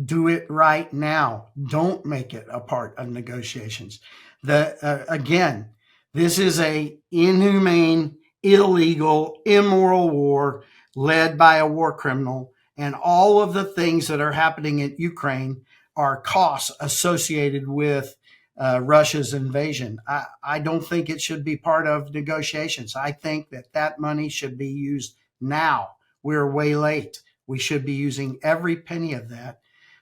Do it right now. Don't make it a part of negotiations. Again, this is a inhumane, illegal, immoral war led by a war criminal, and all of the things that are happening in Ukraine are costs associated with Russia's invasion. I don't think it should be part of negotiations. I think that money should be used now. We're way late. We should be using every penny of that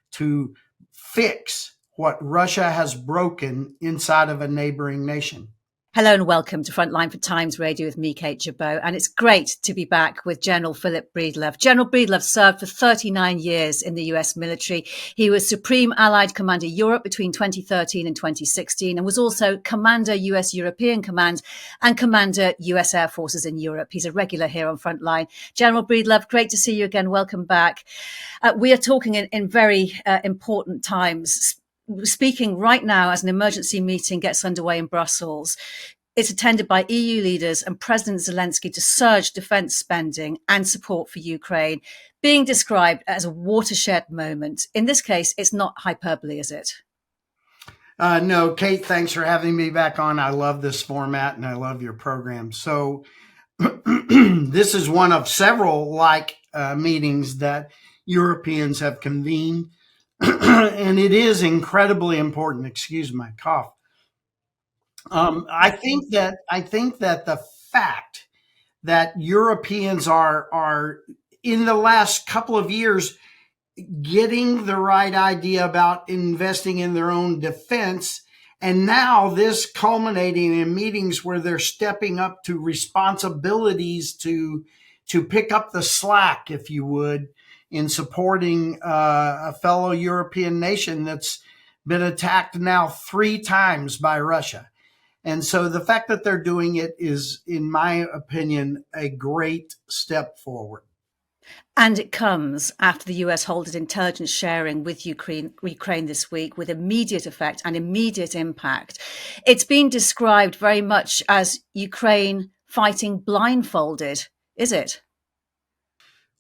to fix what Russia has broken inside of a neighboring nation. Hello and welcome to Frontline for Times Radio with me, Kate Jabot. And it's great to be back with General Philip Breedlove. General Breedlove served for 39 years in the US military. He was Supreme Allied Commander Europe between 2013 and 2016 and was also Commander US European Command and Commander US Air Forces in Europe. He's a regular here on Frontline. General Breedlove, great to see you again. Welcome back. We are talking in very important times. Speaking right now as an emergency meeting gets underway in Brussels. It's attended by EU leaders and President Zelensky to surge defence spending and support for Ukraine, being described as a watershed moment. In this case, it's not hyperbole, is it? No, Kate, thanks for having me back on. I love this format and I love your program. So this is one of several meetings that Europeans have convened. And it is incredibly important. Excuse my cough. I think that the fact that Europeans are in the last couple of years getting the right idea about investing in their own defense, and now this culminating in meetings where they're stepping up to responsibilities to pick up the slack, if you would, in supporting a fellow European nation that's been attacked now 3 times by Russia. And so the fact that they're doing it is, in my opinion, a great step forward. And it comes after the US halted intelligence sharing with Ukraine this week with immediate effect and immediate impact. It's been described very much as Ukraine fighting blindfolded, is it?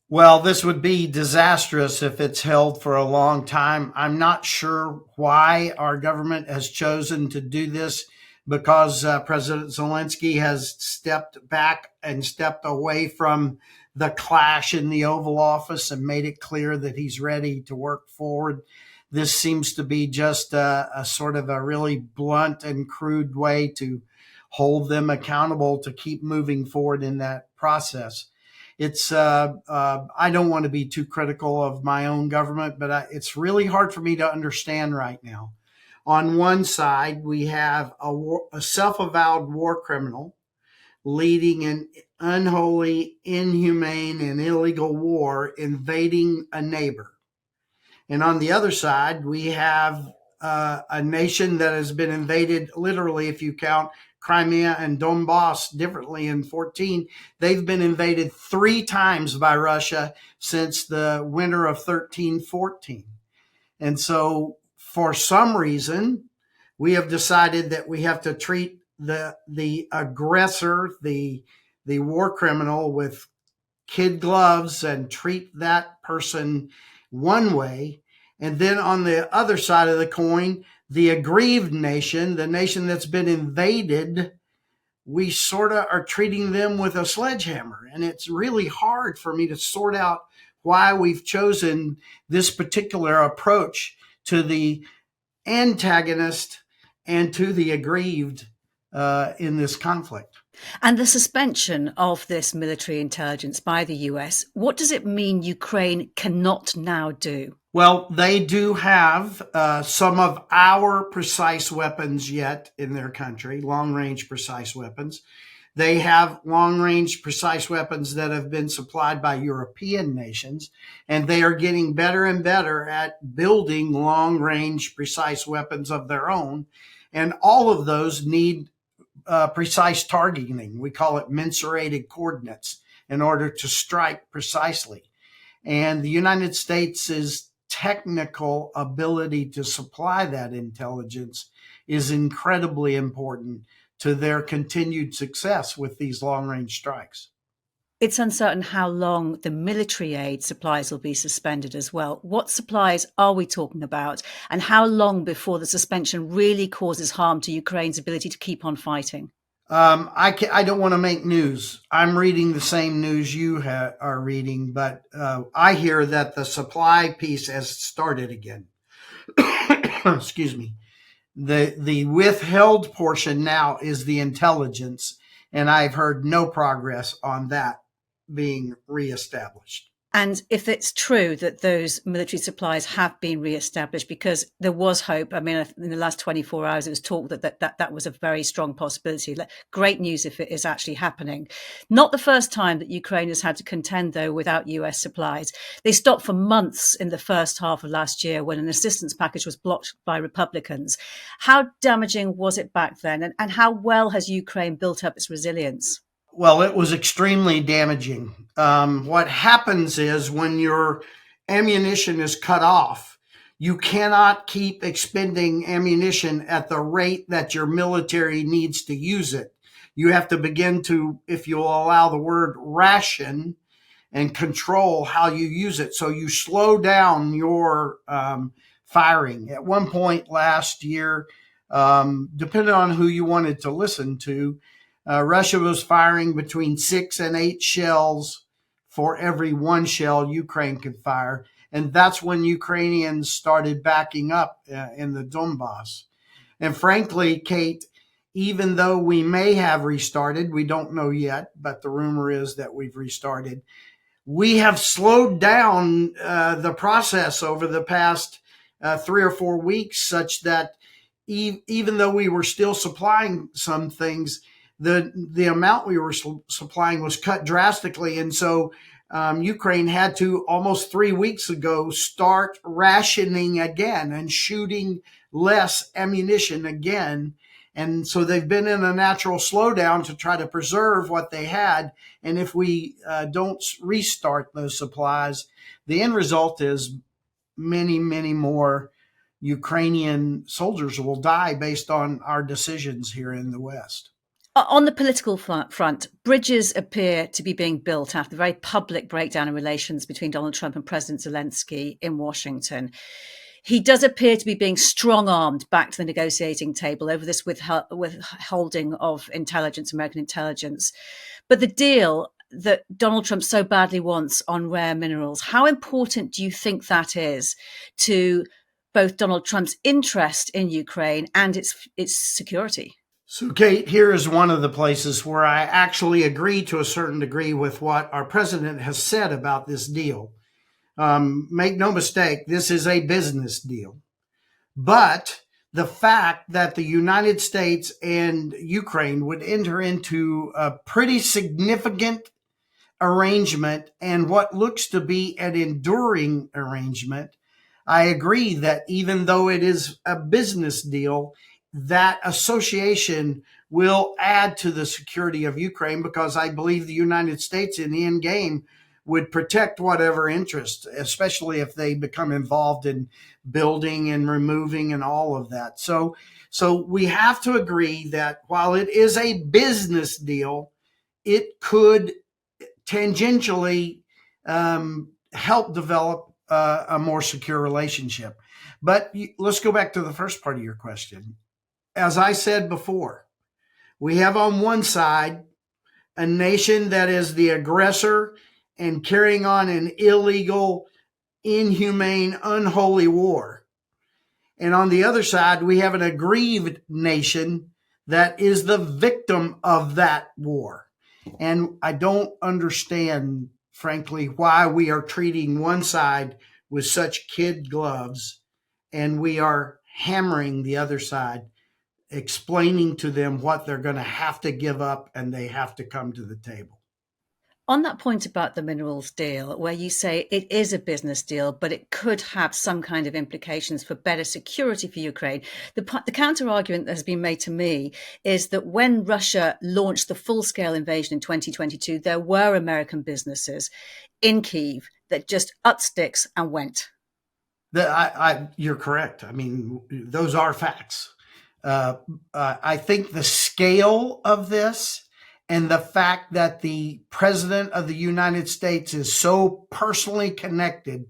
Well, this would be disastrous if it's held for a long time. I'm not sure why our government has chosen to do this, because President Zelensky has stepped back and stepped away from the clash in the Oval Office and made it clear that he's ready to work forward. This seems to be just a sort of a really blunt and crude way to hold them accountable to keep moving forward in that process. It's I don't want to be too critical of my own government, but it's really hard for me to understand right now. On one side, we have a self-avowed war criminal leading an unholy, inhumane, and illegal war, invading a neighbor. And on the other side, we have a nation that has been invaded, literally, if you count Crimea and Donbass differently in 14, they've been invaded 3 times by Russia since the winter of 13-14. And so for some reason, we have decided that we have to treat the aggressor, the war criminal, with kid gloves and treat that person one way. And then on the other side of the coin, the aggrieved nation, the nation that's been invaded, we sort of are treating them with a sledgehammer. And it's really hard for me to sort out why we've chosen this particular approach to the antagonist and to the aggrieved in this conflict. And the suspension of this military intelligence by the US, what does it mean Ukraine cannot now do? Well, they do have some of our precise weapons yet in their country, long-range precise weapons. They have long-range precise weapons that have been supplied by European nations, and they are getting better and better at building long-range precise weapons of their own. And all of those need precise targeting. We call it mensurated coordinates in order to strike precisely. And the United States' technical ability to supply that intelligence is incredibly important to their continued success with these long-range strikes. It's uncertain how long the military aid supplies will be suspended as well. What supplies are we talking about? And how long before the suspension really causes harm to Ukraine's ability to keep on fighting? I don't want to make news. I'm reading the same news you are reading, but I hear that the supply piece has started again. Excuse me. The withheld portion now is the intelligence, and I've heard no progress on that being reestablished. And if it's true that those military supplies have been re-established, because there was hope. I mean, in the last 24 hours, it was talk that was a very strong possibility. Great news if it is actually happening. Not the first time that Ukraine has had to contend, though, without US supplies. They stopped for months in the first half of last year when an assistance package was blocked by Republicans. How damaging was it back then? And how well has Ukraine built up its resilience? Well, it was extremely damaging. What happens is when your ammunition is cut off, you cannot keep expending ammunition at the rate that your military needs to use it. You have to begin to, if you'll allow the word, ration and control how you use it. So you slow down your firing. At one point last year, depending on who you wanted to listen to, Russia was firing between 6 and 8 shells for every one shell Ukraine could fire. And that's when Ukrainians started backing up in the Donbass. And frankly, Kate, even though we may have restarted, we don't know yet, but the rumor is that we've restarted. We have slowed down the process over the past 3 or 4 weeks, such that even though we were still supplying some things, the amount we were supplying was cut drastically. And so Ukraine had to, almost 3 weeks ago, start rationing again and shooting less ammunition again. And so they've been in a natural slowdown to try to preserve what they had. And if we don't restart those supplies, the end result is many, many more Ukrainian soldiers will die based on our decisions here in the West. On the political front, bridges appear to be being built after the very public breakdown in relations between Donald Trump and President Zelensky in Washington. He does appear to be being strong-armed back to the negotiating table over this withholding of intelligence, American intelligence. But the deal that Donald Trump so badly wants on rare minerals, how important do you think that is to both Donald Trump's interest in Ukraine and its security? So, Kate, here is one of the places where I actually agree to a certain degree with what our president has said about this deal. Make no mistake, this is a business deal. But the fact that the United States and Ukraine would enter into a pretty significant arrangement and what looks to be an enduring arrangement, I agree that even though it is a business deal, that association will add to the security of Ukraine, because I believe the United States in the end game would protect whatever interest, especially if they become involved in building and removing and all of that. So we have to agree that while it is a business deal, it could tangentially help develop a more secure relationship. But let's go back to the first part of your question. As I said before, we have on one side a nation that is the aggressor and carrying on an illegal, inhumane, unholy war. And on the other side, we have an aggrieved nation that is the victim of that war. And I don't understand, frankly, why we are treating one side with such kid gloves and we are hammering the other side, explaining to them what they're going to have to give up and they have to come to the table. On that point about the minerals deal, where you say it is a business deal, but it could have some kind of implications for better security for Ukraine, the counter argument that has been made to me is that when Russia launched the full-scale invasion in 2022, there were American businesses in Kyiv that just upped sticks and went. You're correct. I mean, those are facts. I think the scale of this And the fact that the president of the United States is so personally connected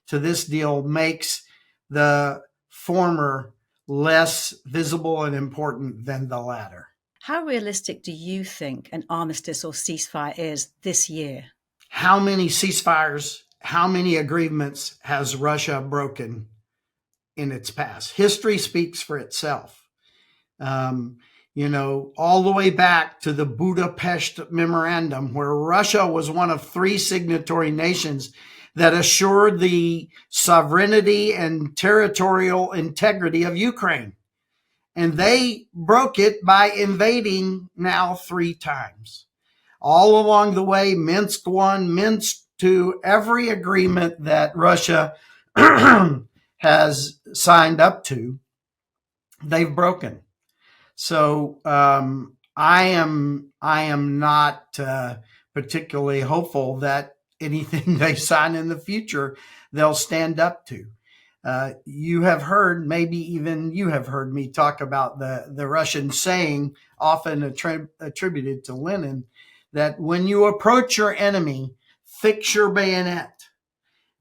to this deal makes the former less visible and important than the latter. How realistic do you think an armistice or ceasefire is this year? How many ceasefires, how many agreements has Russia broken in its past? History speaks for itself. All the way back to the Budapest Memorandum, where Russia was one of 3 signatory nations that assured the sovereignty and territorial integrity of Ukraine. And they broke it by invading now 3 times. All along the way, Minsk 1, Minsk 2, every agreement that Russia has signed up to, they've broken. So I am not particularly hopeful that anything they sign in the future they'll stand up to. You have heard, maybe even you have heard me talk about the Russian saying, often attributed to Lenin, that when you approach your enemy, fix your bayonet,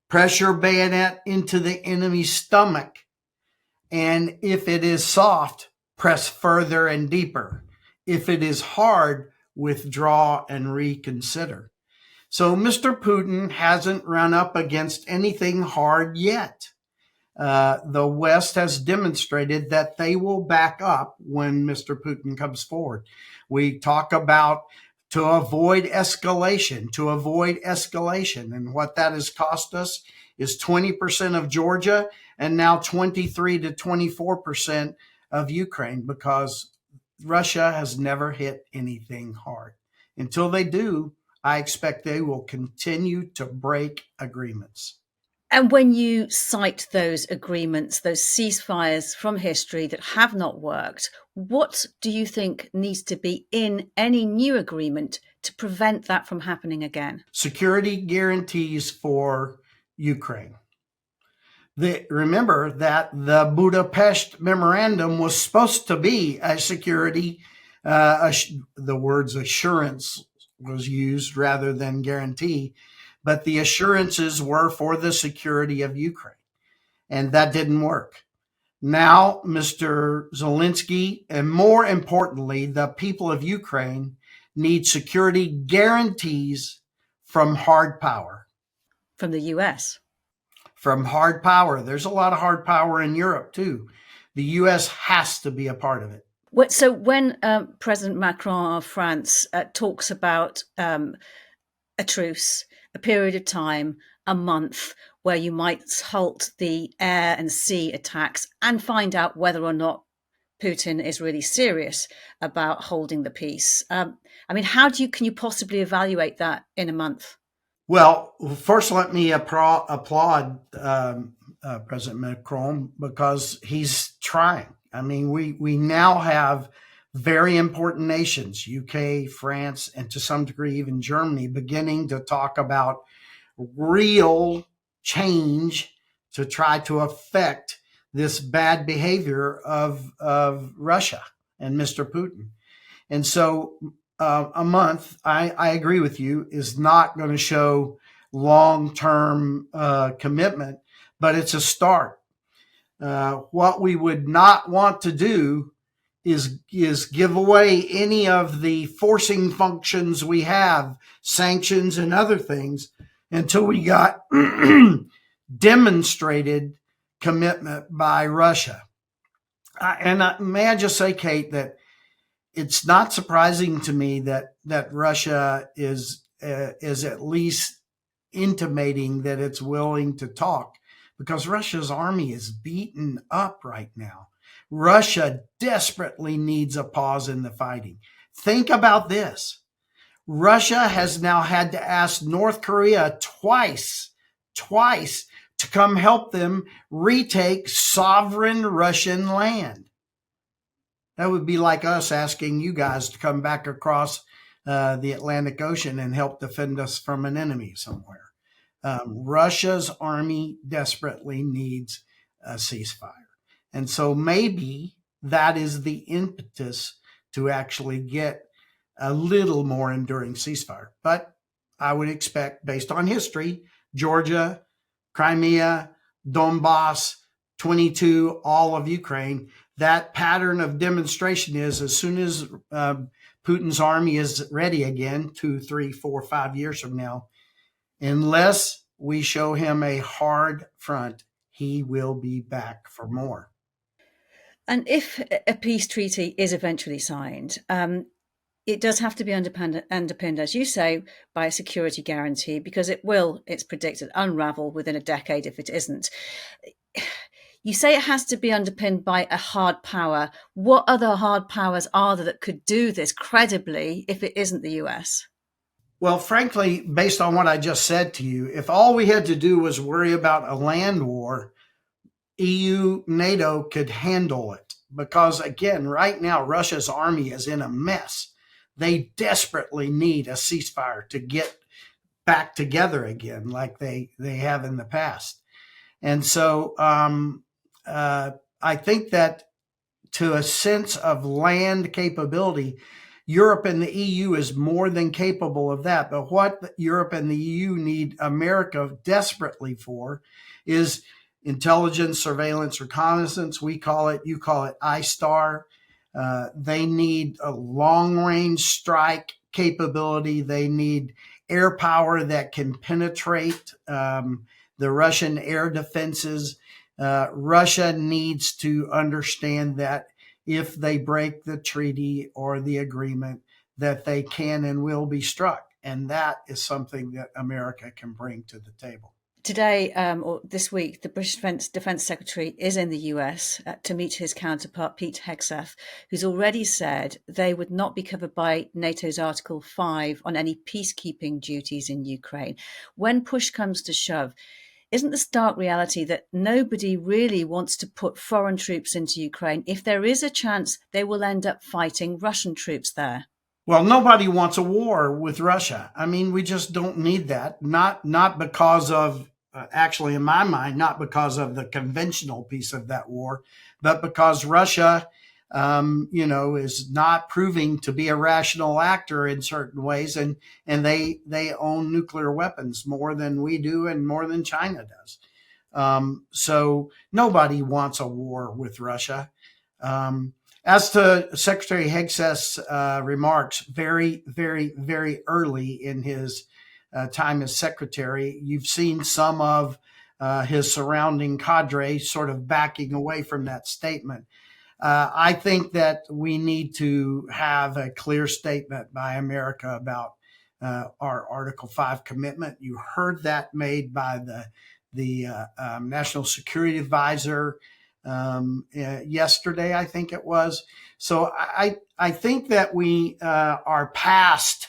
press your bayonet into the enemy's stomach, and if it is soft, press further and deeper. If it is hard, withdraw and reconsider. So Mr. Putin hasn't run up against anything hard yet. The West has demonstrated that they will back up when Mr. Putin comes forward. We talk about to avoid escalation. And what that has cost us is 20% of Georgia and now 23 to 24% of Ukraine, because Russia has never hit anything hard. Until they do, I expect they will continue to break agreements. And when you cite those agreements, those ceasefires from history that have not worked, what do you think needs to be in any new agreement to prevent that from happening again? Security guarantees for Ukraine. Remember that the Budapest Memorandum was supposed to be a security, the words assurance was used rather than guarantee, but the assurances were for the security of Ukraine, and that didn't work. Now, Mr. Zelensky, and more importantly, the people of Ukraine, need security guarantees from hard power. From the US? From hard power. There's a lot of hard power in Europe, too. The US has to be a part of it. So when President Macron of France talks about a truce, a period of time, a month, where you might halt the air and sea attacks and find out whether or not Putin is really serious about holding the peace. How can you possibly evaluate that in a month? Well, first, let me applaud President Macron, because he's trying. We now have very important nations, UK, France, and to some degree even Germany, beginning to talk about real change to try to affect this bad behavior of Russia and Mr. Putin. And so a month, I agree with you, is not going to show long-term commitment, but it's a start. What we would not want to do is give away any of the forcing functions we have, sanctions and other things, until we got demonstrated commitment by Russia. May I just say, Kate, that it's not surprising to me that Russia is at least intimating that it's willing to talk, because Russia's army is beaten up right now. Russia desperately needs a pause in the fighting. Think about this. Russia has now had to ask North Korea twice to come help them retake sovereign Russian land. That would be like us asking you guys to come back across the Atlantic Ocean and help defend us from an enemy somewhere. Russia's army desperately needs a ceasefire. And so maybe that is the impetus to actually get a little more enduring ceasefire. But I would expect, based on history, Georgia, Crimea, Donbass, 22, all of Ukraine, that pattern of demonstration is as soon as Putin's army is ready again, 2, 3, 4, 5 years from now, unless we show him a hard front, he will be back for more. And if a peace treaty is eventually signed, it does have to be underpinned, as you say, by a security guarantee, because it will, it's predicted, unravel within a decade if it isn't. You say it has to be underpinned by a hard power. What other hard powers are there that could do this credibly if it isn't the US? Well, frankly, based on what I just said to you, if all we had to do was worry about a land war, EU, NATO could handle it. Because again, right now, Russia's army is in a mess. They desperately need a ceasefire to get back together again, like they have in the past. And so I think that to a sense of land capability, Europe and the EU is more than capable of that. But what Europe and the EU need America desperately for is intelligence, surveillance, reconnaissance. We call it, you call it ISTAR. They need a long-range strike capability. They need air power that can penetrate the Russian air defenses. Russia needs to understand that if they break the treaty or the agreement, that they can and will be struck. And that is something that America can bring to the table. Today, or this week, the British Defence Secretary is in the US to meet his counterpart, Pete Hegseth, who's already said they would not be covered by NATO's Article 5 on any peacekeeping duties in Ukraine. When push comes to shove, isn't the stark reality that nobody really wants to put foreign troops into Ukraine if there is a chance they will end up fighting Russian troops there? Well, nobody wants a war with Russia. I mean, we just don't need that. Not because of, actually, in my mind, not because of the conventional piece of that war, but because Russia, is not proving to be a rational actor in certain ways, and they own nuclear weapons more than we do and more than China does. So nobody wants a war with Russia. As to Secretary Hegseth's remarks, very, very, very early in his time as secretary, you've seen some of his surrounding cadre sort of backing away from that statement. I think that we need to have a clear statement by America about our Article 5 commitment. You heard that made by the National Security Advisor yesterday, I think it was. So I think that we are past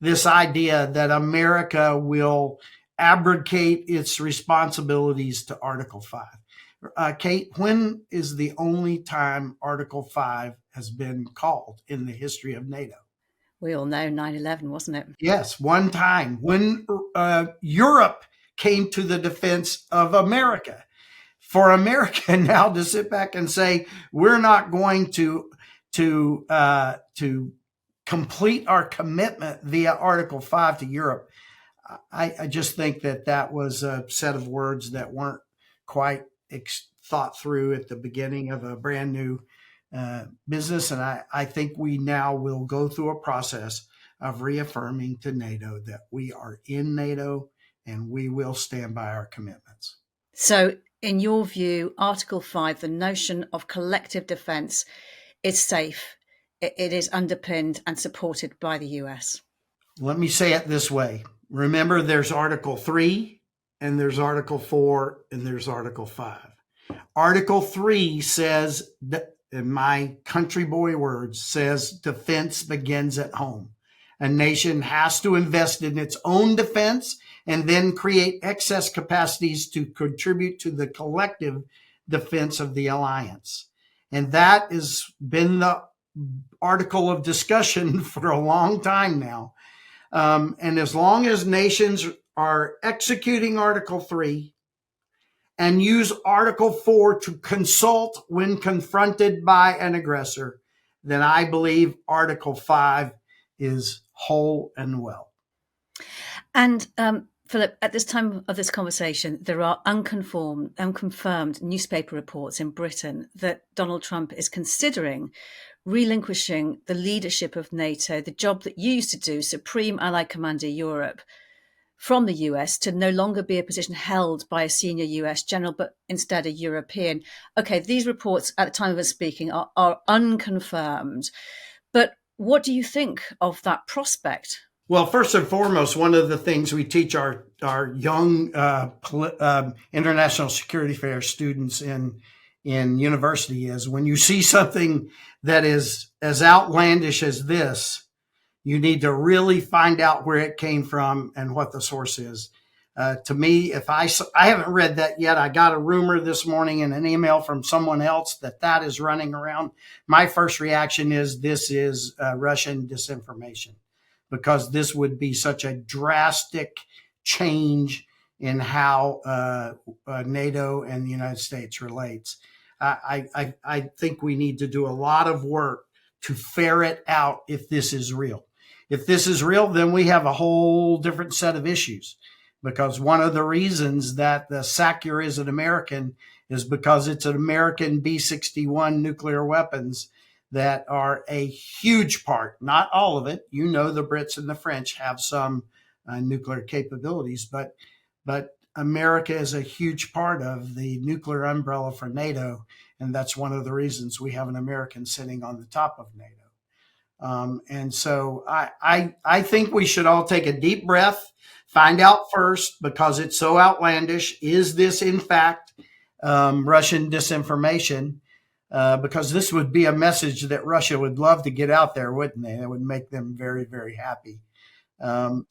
this idea that America will abrogate its responsibilities to Article 5. Kate, when is the only time Article 5 has been called in the history of NATO? We all know 9/11, wasn't it? Yes, one time when Europe came to the defense of America. For America now to sit back and say, we're not going to complete our commitment via Article 5 to Europe, I just think that was a set of words that weren't quite thought through at the beginning of a brand new business. And I think we now will go through a process of reaffirming to NATO that we are in NATO and we will stand by our commitments. So in your view, Article 5, the notion of collective defence, is safe. It is underpinned and supported by the US. Let me say it this way. Remember, there's Article 3, and there's Article 4, and there's Article 5. Article 3 says, in my country boy words, says defense begins at home. A nation has to invest in its own defense and then create excess capacities to contribute to the collective defense of the alliance. And that has been the article of discussion for a long time now. And as long as nations are executing Article 3 and use Article 4 to consult when confronted by an aggressor, then I believe Article 5 is whole and well. And Philip, at this time of this conversation, there are unconfirmed newspaper reports in Britain that Donald Trump is considering relinquishing the leadership of NATO, the job that you used to do, Supreme Allied Commander Europe, from the US to no longer be a position held by a senior US general, but instead a European. Okay, these reports at the time of us speaking are unconfirmed. But what do you think of that prospect? Well, first and foremost, one of the things we teach our young international security affairs students in university is when you see something that is as outlandish as this, you need to really find out where it came from and what the source is. To me, if I haven't read that yet, I got a rumor this morning in an email from someone else that is running around. My first reaction is this is Russian disinformation, because this would be such a drastic change in how NATO and the United States relates. I think we need to do a lot of work to ferret out if this is real. If this is real, then we have a whole different set of issues, because one of the reasons that the SACEUR is an American is because it's an American B-61 nuclear weapons that are a huge part, not all of it. You know, the Brits and the French have some nuclear capabilities, but America is a huge part of the nuclear umbrella for NATO, and that's one of the reasons we have an American sitting on the top of NATO. And so I think we should all take a deep breath, find out first, because it's so outlandish. Is this in fact Russian disinformation? Because this would be a message that Russia would love to get out there, wouldn't they? It would make them very, very happy.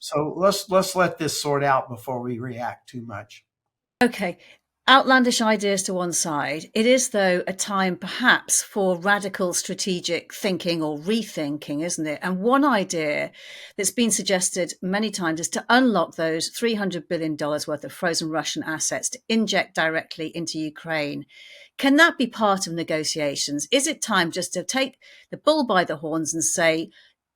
So let's let this sort out before we react too much. Okay. Outlandish ideas to one side. It is, though, a time perhaps for radical strategic thinking or rethinking, isn't it? And one idea that's been suggested many times is to unlock those $300 billion worth of frozen Russian assets to inject directly into Ukraine. Can that be part of negotiations? Is it time just to take the bull by the horns and say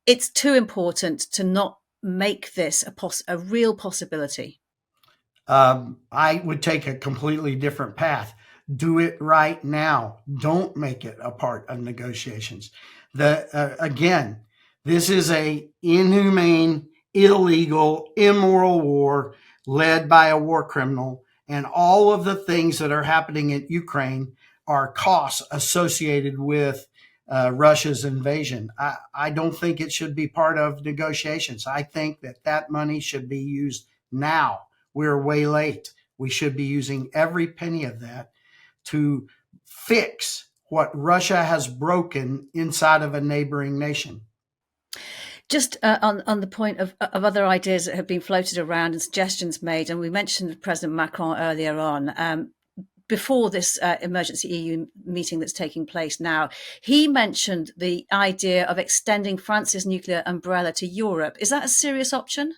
it's too important to not make this a real possibility? I would take a completely different path. Do it right now. Don't make it a part of negotiations. Again, this is a inhumane, illegal, immoral war led by a war criminal, and all of the things that are happening in Ukraine are costs associated with Russia's invasion. I don't think it should be part of negotiations. I think that money should be used now. We're way late. We should be using every penny of that to fix what Russia has broken inside of a neighboring nation. Just on the point of other ideas that have been floated around and suggestions made, and we mentioned President Macron earlier on, before this emergency EU meeting that's taking place now, he mentioned the idea of extending France's nuclear umbrella to Europe. Is that a serious option?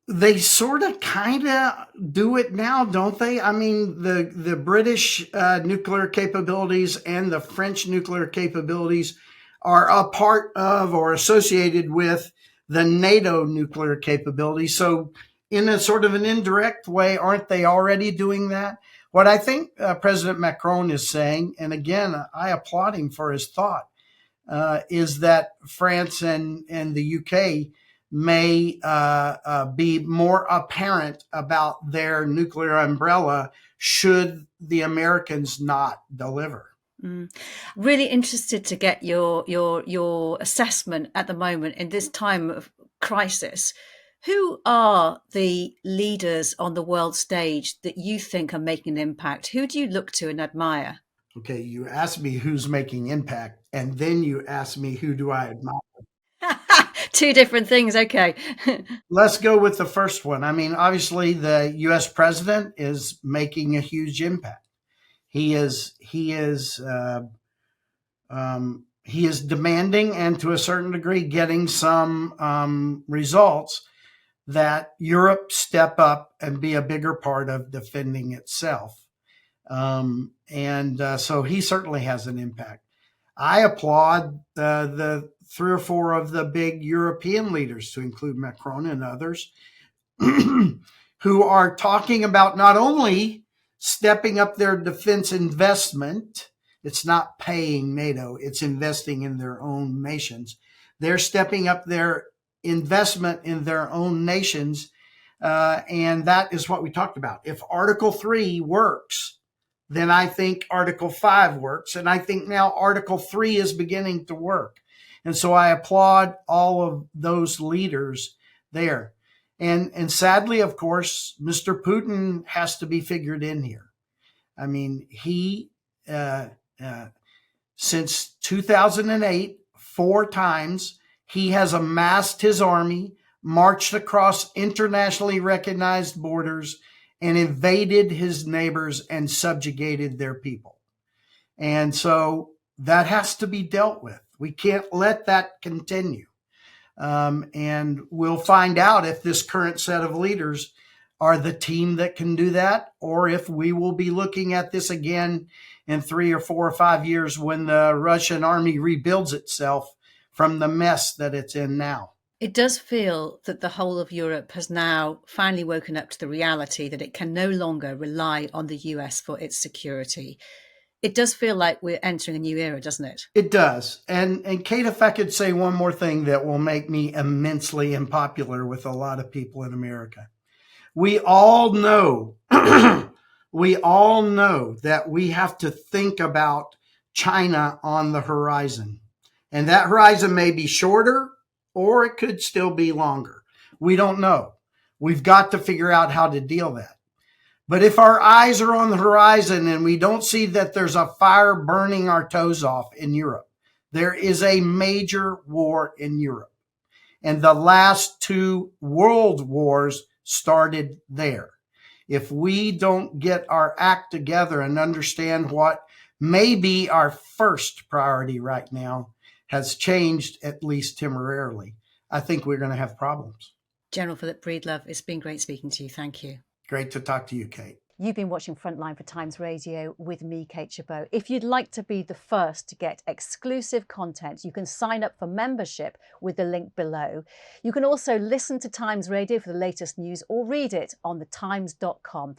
They sort of kind of do it now, don't they? I mean, the British nuclear capabilities and the French nuclear capabilities are a part of or associated with the NATO nuclear capabilities. So in a sort of an indirect way, aren't they already doing that? What I think President Macron is saying, and again, I applaud him for his thought, is that France and the UK may be more apparent about their nuclear umbrella should the Americans not deliver. Really interested to get your assessment at the moment in this time of crisis. Who are the leaders on the world stage that you think are making an impact? Who do you look to and admire? Okay, you ask me who's making impact, and then you ask me who do I admire. Two different things. Okay. Let's go with the first one. I mean, obviously, the U.S. president is making a huge impact. He is demanding, and to a certain degree, getting some results that Europe step up and be a bigger part of defending itself. So he certainly has an impact. I applaud the three or four of the big European leaders, to include Macron and others, who are talking about not only stepping up their defense investment, it's not paying NATO, it's investing in their own nations. They're stepping up their investment in their own nations. And that is what we talked about. If Article 3 works, then I think Article 5 works. And I think now Article 3 is beginning to work. And so I applaud all of those leaders there. And sadly, of course, Mr. Putin has to be figured in here. I mean, he, since 2008, 4 times, he has amassed his army, marched across internationally recognized borders, and invaded his neighbors and subjugated their people. And so that has to be dealt with. We can't let that continue. And we'll find out if this current set of leaders are the team that can do that, or if we will be looking at this again in 3 or 4 or 5 years when the Russian army rebuilds itself from the mess that it's in now. It does feel that the whole of Europe has now finally woken up to the reality that it can no longer rely on the US for its security. It does feel like we're entering a new era, doesn't it? It does. And Kate, if I could say one more thing that will make me immensely unpopular with a lot of people in America. We all know, we all know that we have to think about China on the horizon. And that horizon may be shorter or it could still be longer. We don't know. We've got to figure out how to deal with that. But if our eyes are on the horizon and we don't see that there's a fire burning our toes off in Europe, there is a major war in Europe. And the last 2 world wars started there. If we don't get our act together and understand what may be our first priority right now has changed, at least temporarily, I think we're going to have problems. General Philip Breedlove, it's been great speaking to you. Thank you. Great to talk to you, Kate. You've been watching Frontline for Times Radio with me, Kate Chabot. If you'd like to be the first to get exclusive content, you can sign up for membership with the link below. You can also listen to Times Radio for the latest news or read it on thetimes.com.